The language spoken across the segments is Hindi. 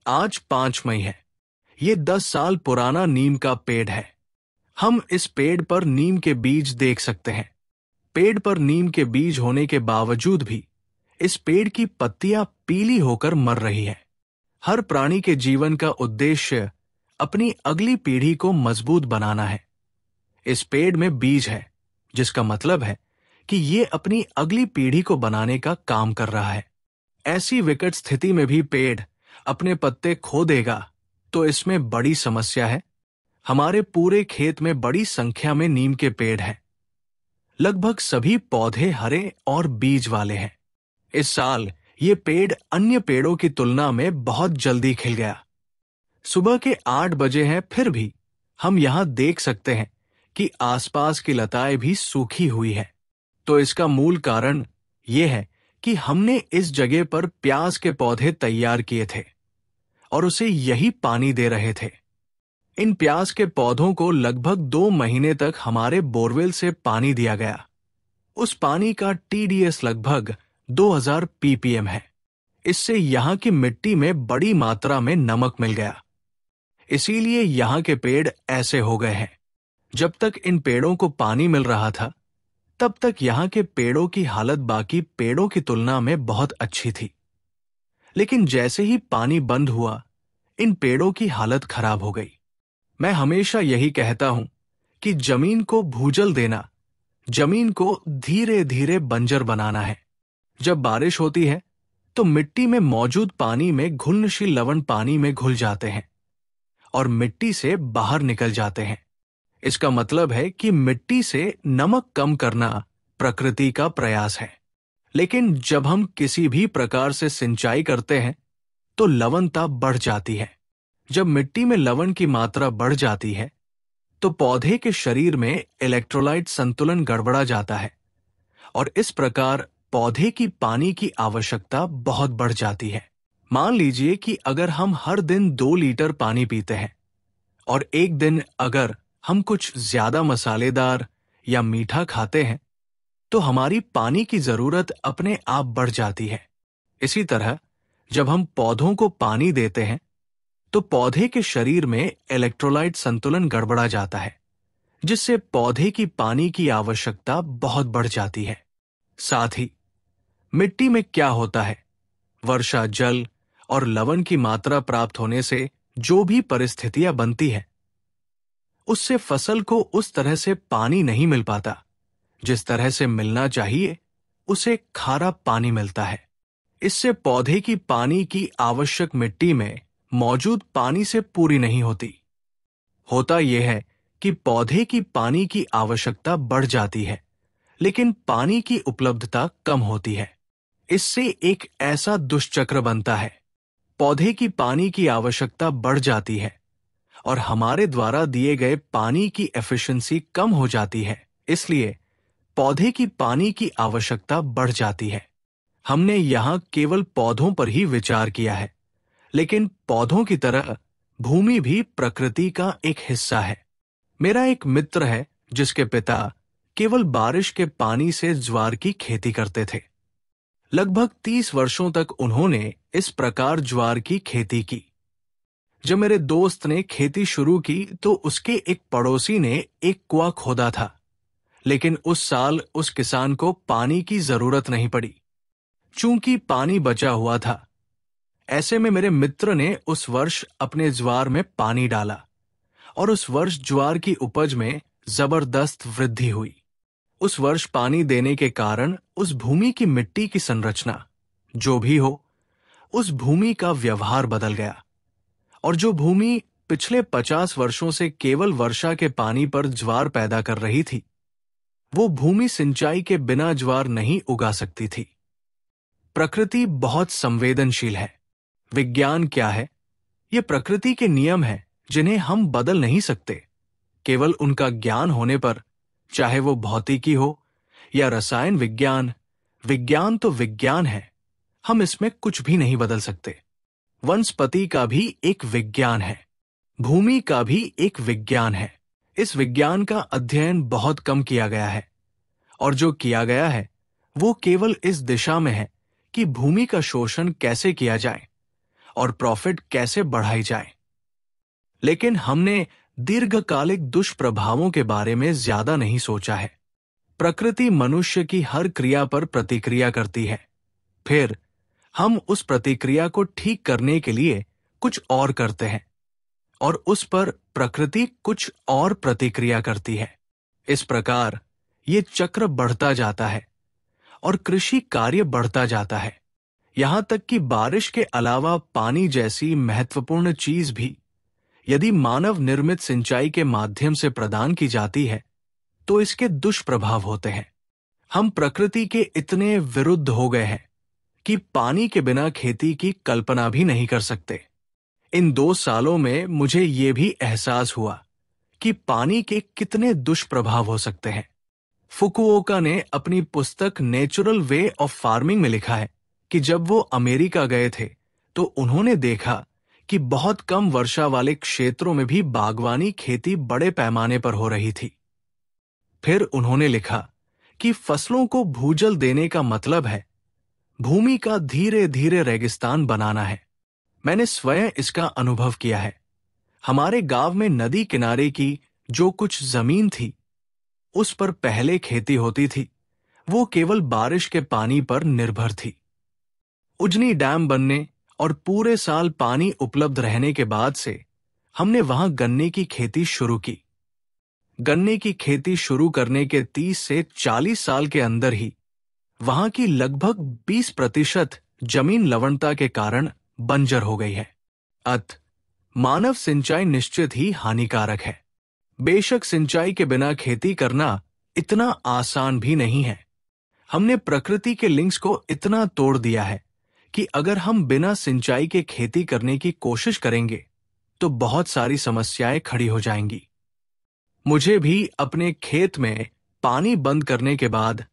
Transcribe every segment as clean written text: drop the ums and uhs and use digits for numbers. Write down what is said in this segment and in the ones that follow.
आज 5 मई है। ये 10 साल पुराना नीम का पेड़ है। हम इस पेड़ पर नीम के बीज देख सकते हैं। पेड़ पर नीम के बीज होने के बावजूद भी इस पेड़ की पत्तियां पीली होकर मर रही है। हर प्राणी के जीवन का उद्देश्य अपनी अगली पीढ़ी को मजबूत बनाना है। इस पेड़ में बीज है, जिसका मतलब है कि ये अपनी अगली पीढ़ी को बनाने का काम कर रहा है। ऐसी विकट स्थिति में भी पेड़ अपने पत्ते खो देगा तो इसमें बड़ी समस्या है। हमारे पूरे खेत में बड़ी संख्या में नीम के पेड़ हैं। लगभग सभी पौधे हरे और बीज वाले हैं। इस साल ये पेड़ अन्य पेड़ों की तुलना में बहुत जल्दी खिल गया। सुबह के 8 बजे हैं, फिर भी हम यहां देख सकते हैं कि आसपास की लताएं भी सूखी हुई है। तो इसका मूल कारण यह है कि हमने इस जगह पर प्याज के पौधे तैयार किए थे और उसे यही पानी दे रहे थे। इन प्याज के पौधों को लगभग 2 महीने तक हमारे बोरवेल से पानी दिया गया। उस पानी का TDS लगभग 2000 ppm है। इससे यहाँ की मिट्टी में बड़ी मात्रा में नमक मिल गया। इसीलिए यहाँ के पेड़ ऐसे हो गए हैं। जब तक इन पेड़ों को पानी मिल रहा था, तब तक यहाँ के पेड़ों की हालत बाकी पेड़ों की तुलना में बहुत अच्छी थी। लेकिन जैसे ही पानी बंद हुआ, इन पेड़ों की हालत खराब हो गई। मैं हमेशा यही कहता हूं कि जमीन को भूजल देना, जमीन को धीरे धीरे बंजर बनाना है। जब बारिश होती है तो मिट्टी में मौजूद पानी में घुलनशील लवण पानी में घुल जाते हैं और मिट्टी से बाहर निकल जाते हैं। इसका मतलब है कि मिट्टी से नमक कम करना प्रकृति का प्रयास है। लेकिन जब हम किसी भी प्रकार से सिंचाई करते हैं तो लवणता बढ़ जाती है। जब मिट्टी में लवण की मात्रा बढ़ जाती है तो पौधे के शरीर में इलेक्ट्रोलाइट संतुलन गड़बड़ा जाता है और इस प्रकार पौधे की पानी की आवश्यकता बहुत बढ़ जाती है। मान लीजिए कि अगर हम हर दिन 2 लीटर पानी पीते हैं और एक दिन अगर हम कुछ ज्यादा मसालेदार या मीठा खाते हैं तो हमारी पानी की जरूरत अपने आप बढ़ जाती है। इसी तरह जब हम पौधों को पानी देते हैं तो पौधे के शरीर में इलेक्ट्रोलाइट संतुलन गड़बड़ा जाता है, जिससे पौधे की पानी की आवश्यकता बहुत बढ़ जाती है। साथ ही मिट्टी में क्या होता है, वर्षा जल और लवण की मात्रा प्राप्त होने से जो भी परिस्थितियां बनती है, उससे फसल को उस तरह से पानी नहीं मिल पाता जिस तरह से मिलना चाहिए। उसे खारा पानी मिलता है। इससे पौधे की पानी की आवश्यक मिट्टी में मौजूद पानी से पूरी नहीं होती। होता यह है कि पौधे की पानी की आवश्यकता बढ़ जाती है, लेकिन पानी की उपलब्धता कम होती है। इससे एक ऐसा दुष्चक्र बनता है। पौधे की पानी की आवश्यकता बढ़ जाती है और हमारे द्वारा दिए गए पानी की एफिशिएंसी कम हो जाती है। इसलिए पौधे की पानी की आवश्यकता बढ़ जाती है। हमने यहाँ केवल पौधों पर ही विचार किया है, लेकिन पौधों की तरह भूमि भी प्रकृति का एक हिस्सा है। मेरा एक मित्र है जिसके पिता केवल बारिश के पानी से ज्वार की खेती करते थे। लगभग 30 वर्षों तक उन्होंने इस प्रकार ज्वार की खेती की। जब मेरे दोस्त ने खेती शुरू की तो उसके एक पड़ोसी ने एक कुआं खोदा था, लेकिन उस साल उस किसान को पानी की जरूरत नहीं पड़ी, चूंकि पानी बचा हुआ था। ऐसे में मेरे मित्र ने उस वर्ष अपने ज्वार में पानी डाला और उस वर्ष ज्वार की उपज में जबरदस्त वृद्धि हुई। उस वर्ष पानी देने के कारण उस भूमि की मिट्टी की संरचना, जो भी हो, उस भूमि का व्यवहार बदल गया और जो भूमि पिछले 50 वर्षों से केवल वर्षा के पानी पर ज्वार पैदा कर रही थी, वो भूमि सिंचाई के बिना ज्वार नहीं उगा सकती थी। प्रकृति बहुत संवेदनशील है। विज्ञान क्या है? ये प्रकृति के नियम हैं जिन्हें हम बदल नहीं सकते। केवल उनका ज्ञान होने पर, चाहे वो भौतिकी हो या रसायन विज्ञान, विज्ञान तो विज्ञान है। हम इसमें कुछ भी नहीं बदल सकते। वनस्पति का भी एक विज्ञान है, भूमि का भी एक विज्ञान है। इस विज्ञान का अध्ययन बहुत कम किया गया है और जो किया गया है वो केवल इस दिशा में है कि भूमि का शोषण कैसे किया जाए और प्रॉफिट कैसे बढ़ाई जाए। लेकिन हमने दीर्घकालिक दुष्प्रभावों के बारे में ज्यादा नहीं सोचा है। प्रकृति मनुष्य की हर क्रिया पर प्रतिक्रिया करती है, फिर हम उस प्रतिक्रिया को ठीक करने के लिए कुछ और करते हैं और उस पर प्रकृति कुछ और प्रतिक्रिया करती है। इस प्रकार ये चक्र बढ़ता जाता है और कृषि कार्य बढ़ता जाता है। यहां तक कि बारिश के अलावा पानी जैसी महत्वपूर्ण चीज भी यदि मानव निर्मित सिंचाई के माध्यम से प्रदान की जाती है तो इसके दुष्प्रभाव होते हैं। हम प्रकृति के इतने विरुद्ध हो गए हैं कि पानी के बिना खेती की कल्पना भी नहीं कर सकते। इन 2 सालों में मुझे ये भी एहसास हुआ कि पानी के कितने दुष्प्रभाव हो सकते हैं। फुकुओका ने अपनी पुस्तक नेचुरल वे ऑफ फार्मिंग में लिखा है कि जब वो अमेरिका गए थे तो उन्होंने देखा कि बहुत कम वर्षा वाले क्षेत्रों में भी बागवानी खेती बड़े पैमाने पर हो रही थी। फिर उन्होंने लिखा कि फसलों को भूजल देने का मतलब है भूमि का धीरे धीरे रेगिस्तान बनाना है। मैंने स्वयं इसका अनुभव किया है। हमारे गांव में नदी किनारे की जो कुछ जमीन थी उस पर पहले खेती होती थी, वो केवल बारिश के पानी पर निर्भर थी। उजनी डैम बनने और पूरे साल पानी उपलब्ध रहने के बाद से हमने वहां गन्ने की खेती शुरू की। गन्ने की खेती शुरू करने के 30 से 40 साल के अंदर ही वहां की लगभग 20% जमीन लवणता के कारण बंजर हो गई है। अतः मानव सिंचाई निश्चित ही हानिकारक है। बेशक सिंचाई के बिना खेती करना इतना आसान भी नहीं है। हमने प्रकृति के लिंक्स को इतना तोड़ दिया है कि अगर हम बिना सिंचाई के खेती करने की कोशिश करेंगे तो बहुत सारी समस्याएं खड़ी हो जाएंगी। मुझे भी अपने खेत में पानी बंद करने के बाद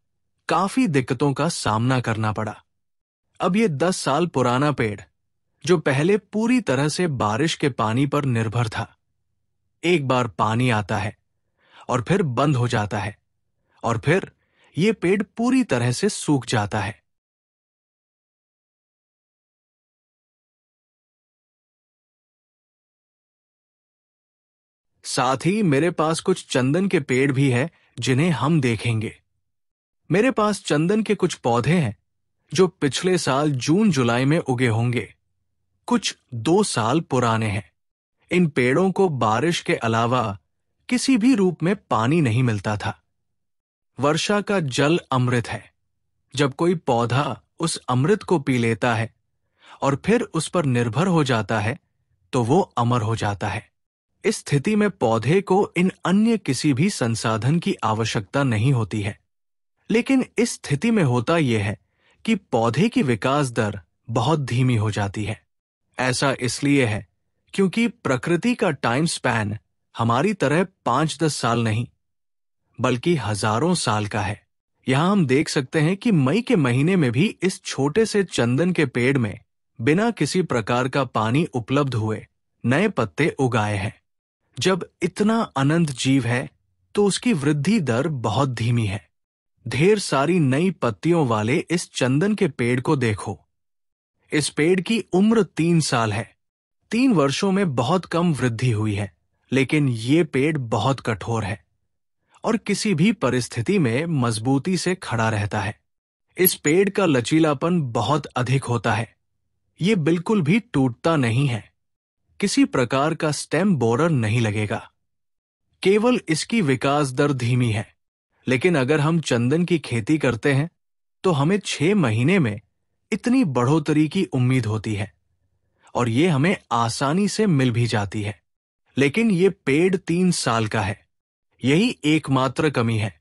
काफी दिक्कतों का सामना करना पड़ा। अब ये 10 साल पुराना पेड़ जो पहले पूरी तरह से बारिश के पानी पर निर्भर था, एक बार पानी आता है और फिर बंद हो जाता है और फिर ये पेड़ पूरी तरह से सूख जाता है। साथ ही मेरे पास कुछ चंदन के पेड़ भी है जिन्हें हम देखेंगे। मेरे पास चंदन के कुछ पौधे हैं जो पिछले साल जून जुलाई में उगे होंगे, कुछ 2 साल पुराने हैं। इन पेड़ों को बारिश के अलावा किसी भी रूप में पानी नहीं मिलता था। वर्षा का जल अमृत है। जब कोई पौधा उस अमृत को पी लेता है और फिर उस पर निर्भर हो जाता है तो वो अमर हो जाता है। इस स्थिति में पौधे को इन अन्य किसी भी संसाधन की आवश्यकता नहीं होती है। लेकिन इस स्थिति में होता यह है कि पौधे की विकास दर बहुत धीमी हो जाती है। ऐसा इसलिए है क्योंकि प्रकृति का टाइम स्पैन हमारी तरह 5-10 साल नहीं बल्कि हजारों साल का है। यहां हम देख सकते हैं कि मई के महीने में भी इस छोटे से चंदन के पेड़ में बिना किसी प्रकार का पानी उपलब्ध हुए नए पत्ते उगाए हैं। जब इतना अनंत जीव है तो उसकी वृद्धि दर बहुत धीमी है। ढेर सारी नई पत्तियों वाले इस चंदन के पेड़ को देखो। इस पेड़ की उम्र 3 साल है। 3 वर्षों में बहुत कम वृद्धि हुई है, लेकिन ये पेड़ बहुत कठोर है और किसी भी परिस्थिति में मजबूती से खड़ा रहता है। इस पेड़ का लचीलापन बहुत अधिक होता है। ये बिल्कुल भी टूटता नहीं है। किसी प्रकार का स्टेम बोरर नहीं लगेगा। केवल इसकी विकास दर धीमी है। लेकिन अगर हम चंदन की खेती करते हैं तो हमें 6 महीने में इतनी बढ़ोतरी की उम्मीद होती है और ये हमें आसानी से मिल भी जाती है। लेकिन ये पेड़ 3 साल का है। यही एकमात्र कमी है।